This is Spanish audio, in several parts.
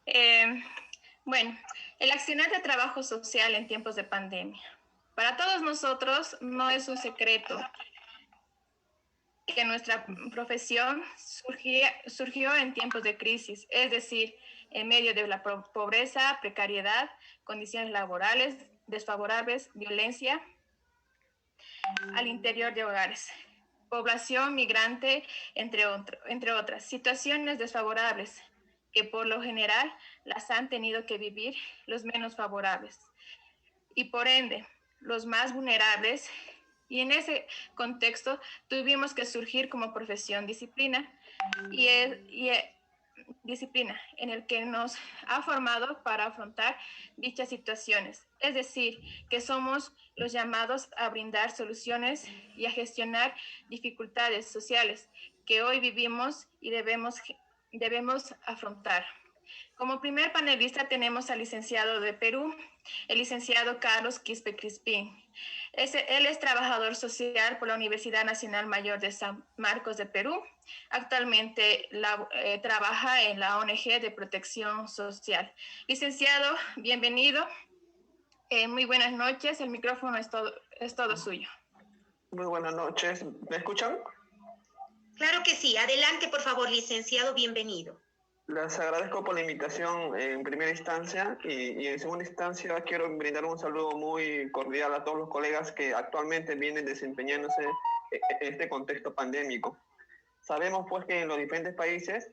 Eh, bueno, el accionar de trabajo social en tiempos de pandemia. Para todos nosotros no es un secreto que nuestra profesión surgió en tiempos de crisis, es decir, en medio de la pobreza, precariedad, condiciones laborales desfavorables, violencia al interior de hogares, población migrante, entre otras situaciones desfavorables que por lo general las han tenido que vivir los menos favorables y por ende los más vulnerables. Y en ese contexto tuvimos que surgir como profesión disciplina disciplina en el que nos ha formado para afrontar dichas situaciones. Es decir, que somos los llamados a brindar soluciones y a gestionar dificultades sociales que hoy vivimos y debemos afrontar. Como primer panelista tenemos al licenciado de Perú, el licenciado Carlos Quispe Crispín. Él es trabajador social por la Universidad Nacional Mayor de San Marcos de Perú. Actualmente trabaja en la ONG de Protección Social. Licenciado, bienvenido. Muy buenas noches. El micrófono es todo suyo. Muy buenas noches. ¿Me escuchan? Claro que sí. Adelante, por favor, licenciado. Bienvenido. Les agradezco por la invitación en primera instancia y en segunda instancia quiero brindar un saludo muy cordial a todos los colegas que actualmente vienen desempeñándose en este contexto pandémico. Sabemos pues que en los diferentes países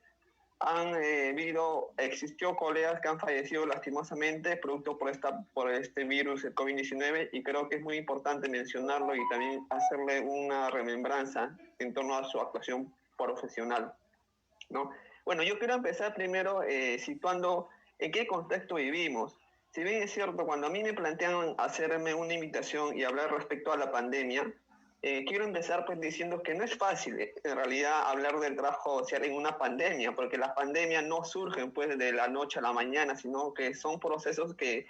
existió colegas que han fallecido lastimosamente producto por este virus, el COVID-19, y creo que es muy importante mencionarlo y también hacerle una remembranza en torno a su actuación profesional, ¿no? Bueno, yo quiero empezar primero situando en qué contexto vivimos. Si bien es cierto, cuando a mí me plantean hacerme una invitación y hablar respecto a la pandemia, quiero empezar pues diciendo que no es fácil en realidad hablar del trabajo social en una pandemia, porque las pandemias no surgen pues de la noche a la mañana, sino que son procesos que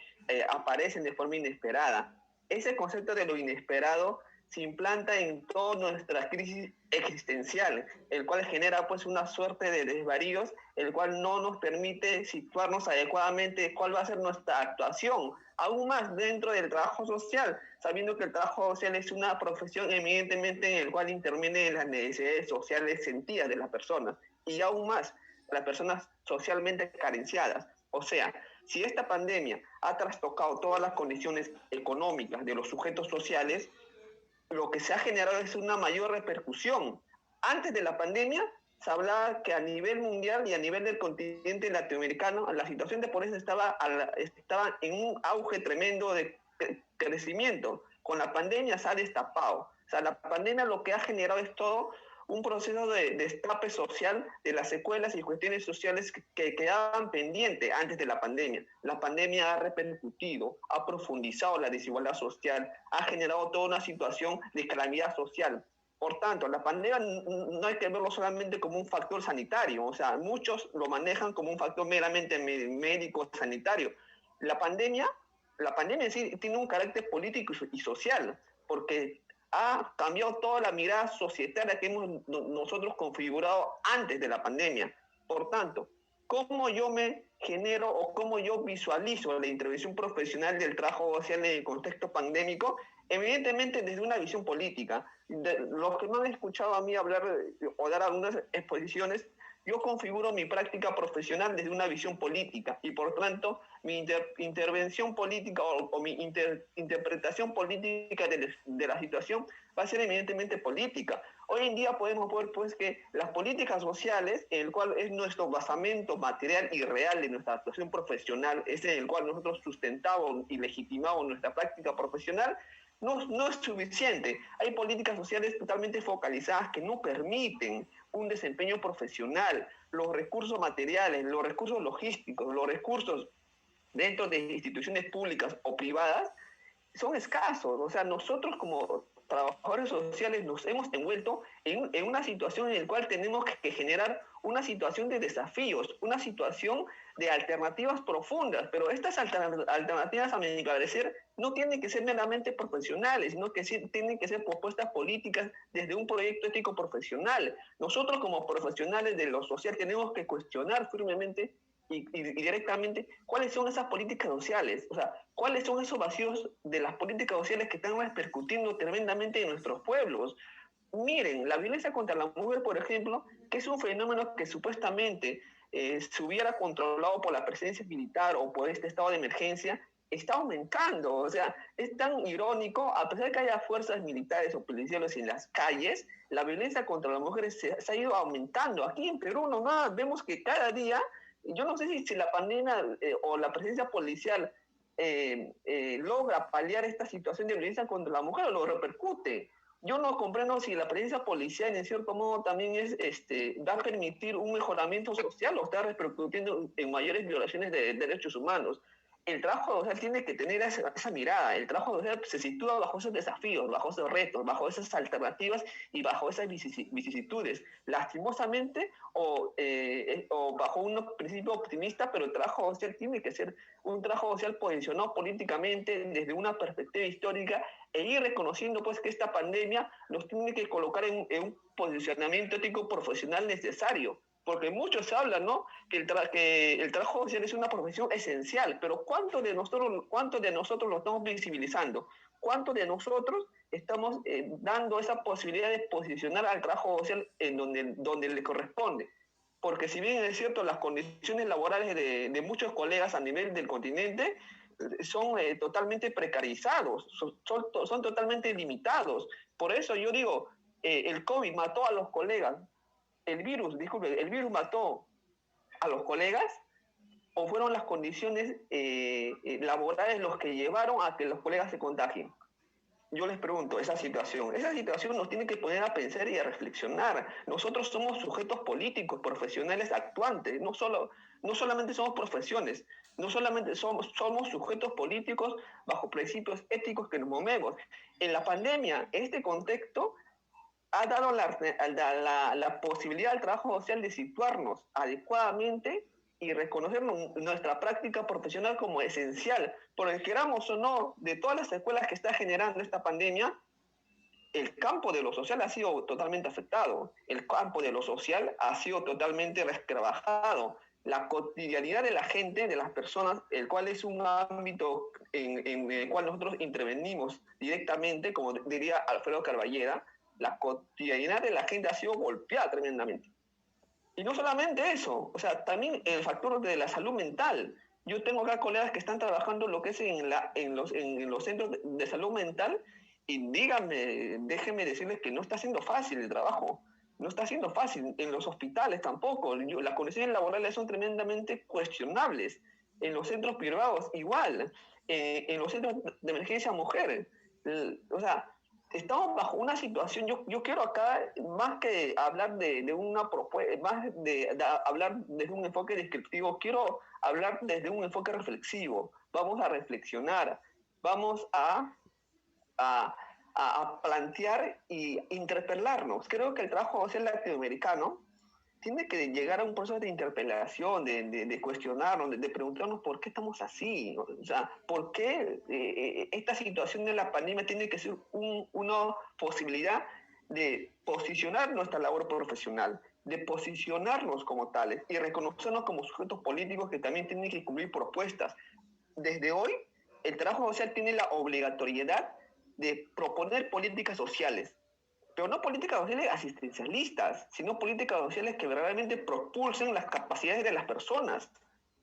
aparecen de forma inesperada. Ese concepto de lo inesperado se implanta en toda nuestra crisis existencial, el cual genera pues una suerte de desvaríos, el cual no nos permite situarnos adecuadamente cuál va a ser nuestra actuación, aún más dentro del trabajo social, sabiendo que el trabajo social es una profesión eminentemente en el cual intervienen las necesidades sociales sentidas de las personas, y aún más las personas socialmente carenciadas. O sea, si esta pandemia ha trastocado todas las condiciones económicas de los sujetos sociales, lo que se ha generado es una mayor repercusión. Antes de la pandemia se hablaba que a nivel mundial y a nivel del continente latinoamericano la situación de pobreza estaba en un auge tremendo de crecimiento. Con la pandemia se ha destapado. O sea, la pandemia lo que ha generado es todo un proceso de destape social de las secuelas y cuestiones sociales que quedaban pendientes antes de la pandemia. La pandemia ha repercutido, ha profundizado la desigualdad social, ha generado toda una situación de calamidad social. Por tanto, la pandemia no hay que verlo solamente como un factor sanitario, o sea, muchos lo manejan como un factor meramente médico sanitario. La pandemia en sí tiene un carácter político y social, porque ha cambiado toda la mirada societaria que hemos nosotros configurado antes de la pandemia. Por tanto, ¿cómo yo me genero o cómo yo visualizo la intervención profesional del trabajo social en el contexto pandémico? Evidentemente desde una visión política. Los que no han escuchado a mí hablar o dar algunas exposiciones, yo configuro mi práctica profesional desde una visión política y por tanto mi intervención política o mi interpretación política de la situación va a ser evidentemente política. Hoy en día podemos ver pues que las políticas sociales, en el cual es nuestro basamento material y real de nuestra actuación profesional, es en el cual nosotros sustentamos y legitimamos nuestra práctica profesional, no es suficiente. Hay políticas sociales totalmente focalizadas que no permiten un desempeño profesional, los recursos materiales, los recursos logísticos, los recursos dentro de instituciones públicas o privadas son escasos. O sea, nosotros como trabajadores sociales nos hemos envuelto en una situación en la cual tenemos que generar una situación de desafíos, una situación de alternativas profundas, pero estas alternativas, a mi parecer, no tienen que ser meramente profesionales, sino que tienen que ser propuestas políticas desde un proyecto ético profesional. Nosotros como profesionales de lo social tenemos que cuestionar firmemente y directamente cuáles son esas políticas sociales, o sea, cuáles son esos vacíos de las políticas sociales que están repercutiendo tremendamente en nuestros pueblos. Miren, la violencia contra la mujer, por ejemplo, que es un fenómeno que supuestamente se hubiera controlado por la presencia militar o por este estado de emergencia, está aumentando. O sea, es tan irónico, a pesar de que haya fuerzas militares o policiales en las calles, la violencia contra las mujeres se ha ido aumentando. Aquí en Perú nomás vemos que cada día, yo no sé si la pandemia o la presencia policial logra paliar esta situación de violencia contra la mujer o lo repercute. Yo no comprendo si la presencia policial en cierto modo también va a permitir un mejoramiento social o está repercutiendo en mayores violaciones de derechos humanos. El trabajo social tiene que tener esa mirada. El trabajo social se sitúa bajo esos desafíos, bajo esos retos, bajo esas alternativas y bajo esas vicisitudes. Lastimosamente o bajo un principio optimista, pero el trabajo social tiene que ser un trabajo social posicionado políticamente desde una perspectiva histórica e ir reconociendo pues que esta pandemia nos tiene que colocar en un posicionamiento ético profesional necesario, porque muchos hablan, ¿no? Que el trabajo social es una profesión esencial, pero ¿cuántos de nosotros lo estamos visibilizando? ¿Cuántos de nosotros estamos dando esa posibilidad de posicionar al trabajo social en donde le corresponde? Porque si bien es cierto, las condiciones laborales de muchos colegas a nivel del continente son totalmente precarizados, son totalmente limitados. Por eso yo digo, el COVID mató a los colegas, el virus mató a los colegas, o fueron las condiciones laborales los que llevaron a que los colegas se contagien. Yo les pregunto, esa situación nos tiene que poner a pensar y a reflexionar. Nosotros somos sujetos políticos, profesionales actuantes, no solamente somos profesiones, no solamente somos sujetos políticos bajo principios éticos que nos movemos. En la pandemia, este contexto ha dado la posibilidad al trabajo social de situarnos adecuadamente y reconocer nuestra práctica profesional como esencial, porque queramos o no, de todas las secuelas que está generando esta pandemia, el campo de lo social ha sido totalmente afectado, el campo de lo social ha sido totalmente resquebrajado, la cotidianidad de la gente, de las personas, el cual es un ámbito en el cual nosotros intervenimos directamente, como diría Alfredo Carballeda, la cotidianidad de la gente ha sido golpeada tremendamente. Y no solamente eso, o sea, también el factor de la salud mental. Yo tengo acá colegas que están trabajando lo que es en los centros de salud mental y déjenme decirles que no está siendo fácil el trabajo, no está siendo fácil. En los hospitales tampoco, las condiciones laborales son tremendamente cuestionables. En los centros privados igual, en los centros de emergencia mujer, o sea, estamos bajo una situación, yo quiero acá, más que hablar de una propuesta, más de hablar desde un enfoque descriptivo, quiero hablar desde un enfoque reflexivo. Vamos a reflexionar, vamos a plantear y interpelarnos. Creo que el trabajo social latinoamericano tiene que llegar a un proceso de interpelación, de cuestionarnos, de preguntarnos por qué estamos así, o sea, por qué esta situación de la pandemia tiene que ser una posibilidad de posicionar nuestra labor profesional, de posicionarnos como tales y reconocernos como sujetos políticos que también tienen que cumplir propuestas. Desde hoy, el trabajo social tiene la obligatoriedad de proponer políticas sociales, pero no políticas sociales asistencialistas, sino políticas sociales que verdaderamente propulsen las capacidades de las personas.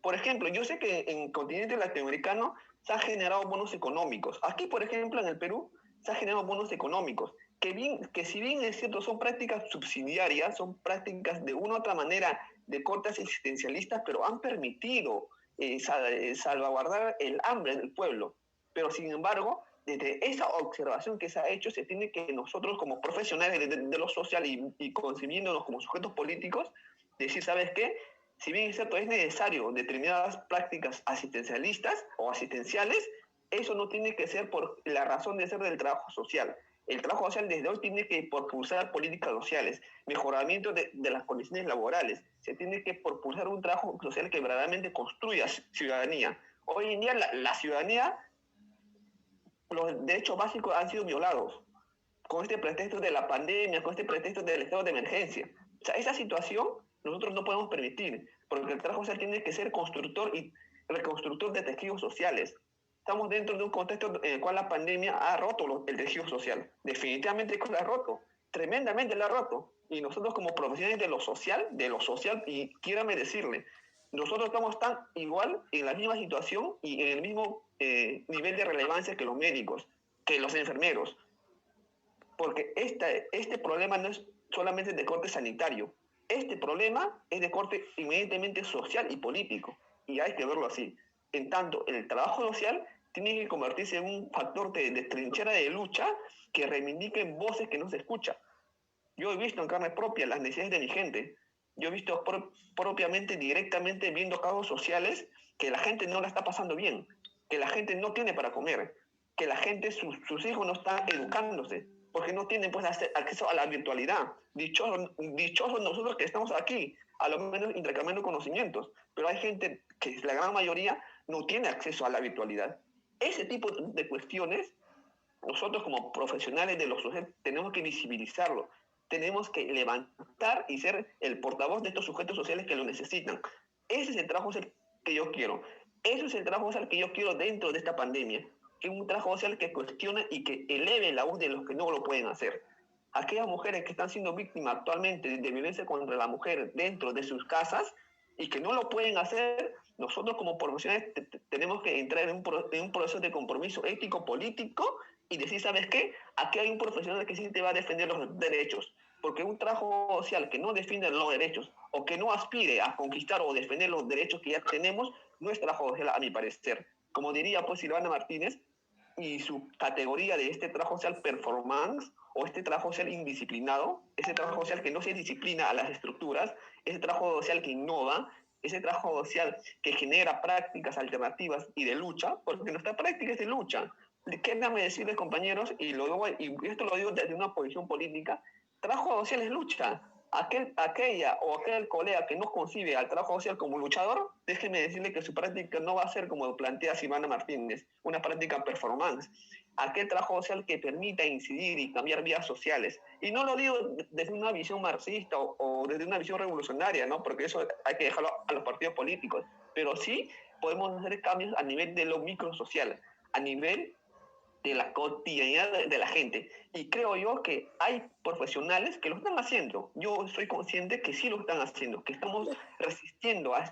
Por ejemplo, yo sé que en el continente latinoamericano se han generado bonos económicos. Aquí, por ejemplo, en el Perú, se han generado bonos económicos, que si bien es cierto, son prácticas subsidiarias, son prácticas de una u otra manera de cortes existencialistas, pero han permitido salvaguardar el hambre del pueblo. Pero, sin embargo, desde esa observación que se ha hecho, se tiene que nosotros como profesionales de lo social y concebiéndonos como sujetos políticos, decir, ¿sabes qué? Si bien es cierto, es necesario determinadas prácticas asistencialistas o asistenciales, eso no tiene que ser por la razón de ser del trabajo social. El trabajo social desde hoy tiene que propulsar políticas sociales, mejoramiento de las condiciones laborales. Se tiene que propulsar un trabajo social que verdaderamente construya ciudadanía. Hoy en día la ciudadanía, los derechos básicos han sido violados con este pretexto de la pandemia, con este pretexto del estado de emergencia. O sea, esa situación nosotros no podemos permitir. porque el trabajo social tiene que ser constructor y reconstructor de tejidos sociales. Estamos dentro de un contexto en el cual la pandemia ha roto el tejido social. Definitivamente lo ha roto, tremendamente lo ha roto. Y nosotros como profesionales de lo social, y quiérame decirle, nosotros estamos tan igual en la misma situación y en el mismo nivel de relevancia que los médicos, que los enfermeros. Porque este problema no es solamente de corte sanitario. Este problema es de corte inmediatamente social y político. Y hay que verlo así. En tanto, el trabajo social tiene que convertirse en un factor de trinchera de lucha que reivindiquen voces que no se escuchan. Yo he visto en carne propia las necesidades de mi gente. Yo he visto propiamente, directamente, viendo casos sociales que la gente no la está pasando bien, que la gente no tiene para comer, que la gente, sus hijos no están educándose, porque no tienen pues acceso a la virtualidad. Dichosos nosotros que estamos aquí, a lo menos intercambiando conocimientos, pero hay gente que la gran mayoría no tiene acceso a la virtualidad. Ese tipo de cuestiones, nosotros como profesionales de los sujetos tenemos que visibilizarlo, tenemos que levantar y ser el portavoz de estos sujetos sociales que lo necesitan. Ese es el trabajo social que yo quiero. Eso es el trabajo social que yo quiero dentro de esta pandemia. Que un trabajo social que cuestione y que eleve la voz de los que no lo pueden hacer. Aquellas mujeres que están siendo víctimas actualmente de violencia contra la mujer dentro de sus casas y que no lo pueden hacer, nosotros como profesionales tenemos que entrar en un proceso de compromiso ético-político y decir, ¿sabes qué? Aquí hay un profesional que sí te va a defender los derechos, porque un trabajo social que no defiende los derechos o que no aspire a conquistar o defender los derechos que ya tenemos, no es trabajo social, a mi parecer. Como diría pues Silvana Martínez, y su categoría de este trabajo social performance o este trabajo social indisciplinado, ese trabajo social que no se disciplina a las estructuras, ese trabajo social que innova, ese trabajo social que genera prácticas alternativas y de lucha, porque nuestra práctica es de lucha. Déjame decirles, compañeros, y esto lo digo desde una posición política, trabajo social es lucha. Aquella o aquel colega que no concibe al trabajo social como luchador, déjeme decirle que su práctica no va a ser como plantea Silvana Martínez, una práctica performance. Aquel trabajo social que permita incidir y cambiar vías sociales. Y no lo digo desde una visión marxista o desde una visión revolucionaria, ¿no? Porque eso hay que dejarlo a los partidos políticos. Pero sí podemos hacer cambios a nivel de lo microsocial, a nivel de la cotidianidad de la gente. Y creo yo que hay profesionales que lo están haciendo. Yo soy consciente que sí lo están haciendo, que estamos resistiendo a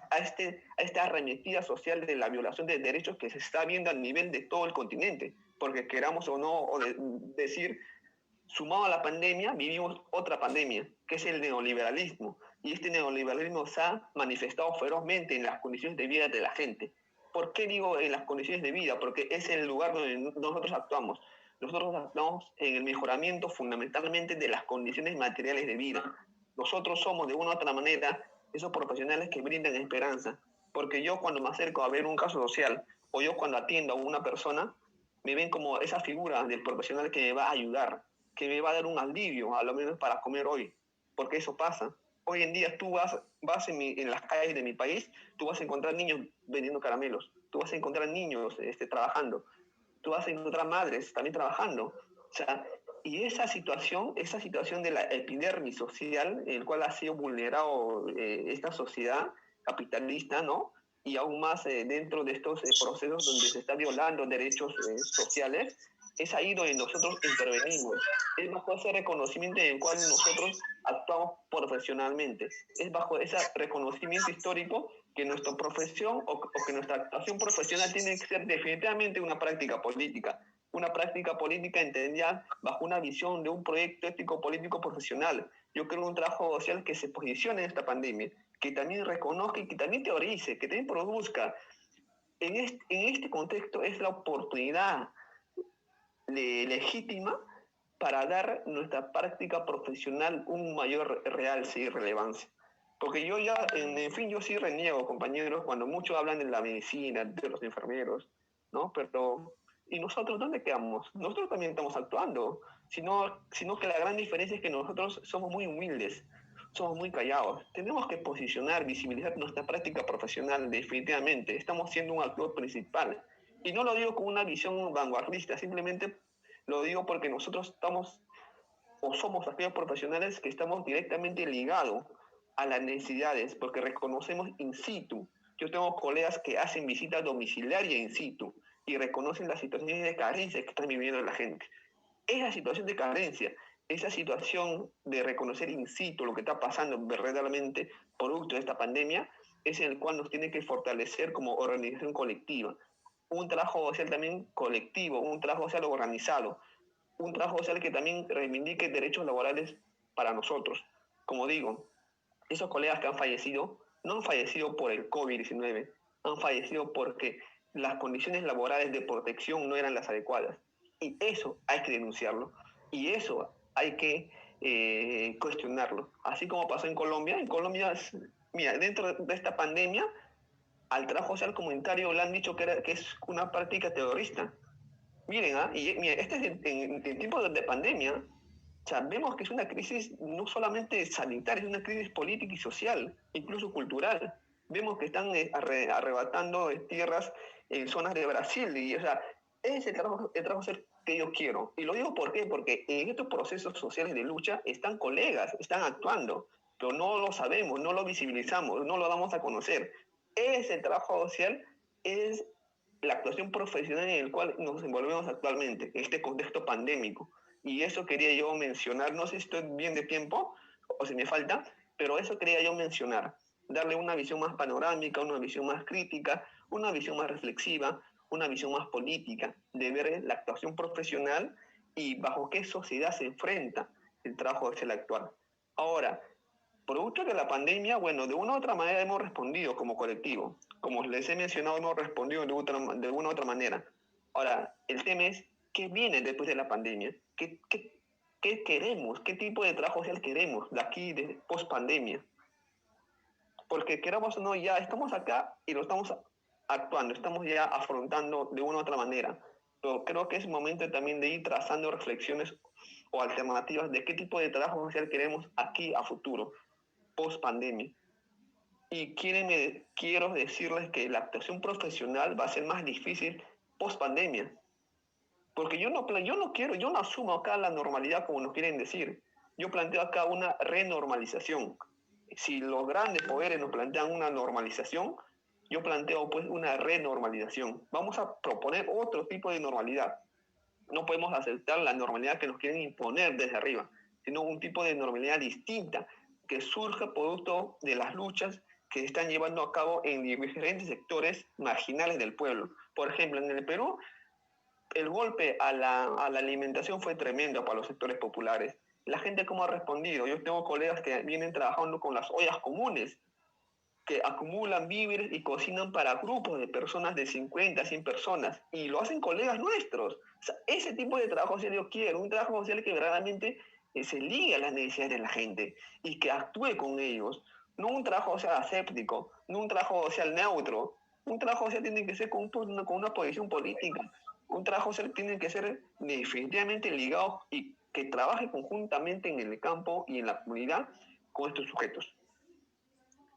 esta arremetida social de la violación de derechos que se está viendo a nivel de todo el continente. Porque queramos o no decir, sumado a la pandemia, vivimos otra pandemia, que es el neoliberalismo. Y este neoliberalismo se ha manifestado ferozmente en las condiciones de vida de la gente. ¿Por qué digo en las condiciones de vida? Porque es el lugar donde nosotros actuamos. Nosotros actuamos en el mejoramiento fundamentalmente de las condiciones materiales de vida. Nosotros somos de una u otra manera esos profesionales que brindan esperanza. Porque yo cuando me acerco a ver un caso social o yo cuando atiendo a una persona, me ven como esa figura del profesional que me va a ayudar, que me va a dar un alivio, a lo menos para comer hoy. Porque eso pasa. Hoy en día tú vas en las calles de mi país, tú vas a encontrar niños vendiendo caramelos, tú vas a encontrar niños trabajando, tú vas a encontrar madres también trabajando. O sea, y esa situación de la epidermis social, en el cual ha sido vulnerado esta sociedad capitalista, ¿no? Y aún más dentro de estos procesos donde se están violando derechos sociales, es ahí donde nosotros intervenimos. Es bajo ese reconocimiento en el cual nosotros actuamos profesionalmente. Es bajo ese reconocimiento histórico que nuestra profesión o que nuestra actuación profesional tiene que ser definitivamente una práctica política. Una práctica política entendida bajo una visión de un proyecto ético político profesional. Yo creo un trabajo social que se posicione en esta pandemia, que también reconozca y que también teorice, que también produzca. En este contexto es la oportunidad legítima para dar nuestra práctica profesional un mayor realce y relevancia. Porque yo ya, en fin, yo sí reniego, compañeros, cuando muchos hablan de la medicina, de los enfermeros, ¿no? Pero, ¿y nosotros dónde quedamos? Nosotros también estamos actuando, sino que la gran diferencia es que nosotros somos muy humildes, somos muy callados. Tenemos que posicionar, visibilizar nuestra práctica profesional definitivamente. Estamos siendo un actor principal. Y no lo digo con una visión vanguardista, simplemente lo digo porque nosotros estamos o somos aquellos profesionales que estamos directamente ligados a las necesidades, porque reconocemos in situ. Yo tengo colegas que hacen visita domiciliaria in situ y reconocen las situaciones de carencia que están viviendo la gente. Esa situación de carencia, esa situación de reconocer in situ lo que está pasando verdaderamente producto de esta pandemia, es en el cual nos tiene que fortalecer como organización colectiva. Un trabajo social también colectivo, un trabajo social organizado, un trabajo social que también reivindique derechos laborales para nosotros. Como digo, esos colegas que han fallecido no han fallecido por el COVID-19, han fallecido porque las condiciones laborales de protección no eran las adecuadas. Y eso hay que denunciarlo. Y eso hay que cuestionarlo. Así como pasó en Colombia. En Colombia, mira, dentro de esta pandemia, al trabajo social comunitario le han dicho que es una práctica terrorista. Miren, y mira, este es en tiempos de pandemia. O sea, vemos que es una crisis no solamente sanitaria, es una crisis política y social, incluso cultural. Vemos que están arrebatando tierras en zonas de Brasil. Y, o sea, ese es el trabajo social que yo quiero. Y lo digo ¿por qué? Porque en estos procesos sociales de lucha están colegas, están actuando, pero no lo sabemos, no lo visibilizamos, no lo damos a conocer. Ese trabajo social es la actuación profesional en el cual nos envolvemos actualmente, en este contexto pandémico. Y eso quería yo mencionar, no sé si estoy bien de tiempo o si me falta, pero eso quería yo mencionar, darle una visión más panorámica, una visión más crítica, una visión más reflexiva, una visión más política, de ver la actuación profesional y bajo qué sociedad se enfrenta el trabajo social actual. Ahora, producto de la pandemia, bueno, de una u otra manera hemos respondido como colectivo. Como les he mencionado, hemos respondido de una u otra manera. Ahora, el tema es, ¿qué viene después de la pandemia? ¿Qué queremos? ¿Qué tipo de trabajo social queremos de aquí, de post-pandemia? Porque queramos o no, ya estamos acá y lo estamos actuando, estamos ya afrontando de una u otra manera. Pero creo que es momento también de ir trazando reflexiones o alternativas de qué tipo de trabajo social queremos aquí a futuro, post-pandemia. Y quiero decirles que la actuación profesional va a ser más difícil post-pandemia. Porque yo no asumo acá la normalidad como nos quieren decir. Yo planteo acá una renormalización. Si los grandes poderes nos plantean una normalización, yo planteo pues una renormalización. Vamos a proponer otro tipo de normalidad. No podemos aceptar la normalidad que nos quieren imponer desde arriba, sino un tipo de normalidad distinta que surja producto de las luchas que se están llevando a cabo en diferentes sectores marginales del pueblo. Por ejemplo, en el Perú, el golpe a la alimentación fue tremendo para los sectores populares. La gente cómo ha respondido. Yo tengo colegas que vienen trabajando con las ollas comunes, que acumulan víveres y cocinan para grupos de personas de 50, 100 personas. Y lo hacen colegas nuestros. O sea, ese tipo de trabajo social yo quiero. Un trabajo social que verdaderamente se ligue a las necesidades de la gente y que actúe con ellos. No un trabajo social aséptico, no un trabajo social neutro. Un trabajo social tiene que ser con una posición política. Un trabajo social tiene que ser definitivamente ligado y que trabaje conjuntamente en el campo y en la comunidad con estos sujetos.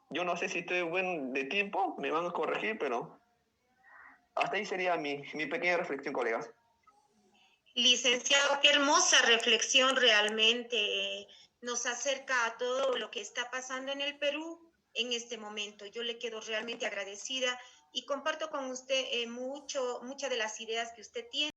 Yo no sé si estoy buen de tiempo, me van a corregir, pero hasta ahí sería mi pequeña reflexión, colegas. Licenciado, qué hermosa reflexión realmente. Nos acerca a todo lo que está pasando en el Perú en este momento. Yo le quedo realmente agradecida y comparto con usted muchas de las ideas que usted tiene.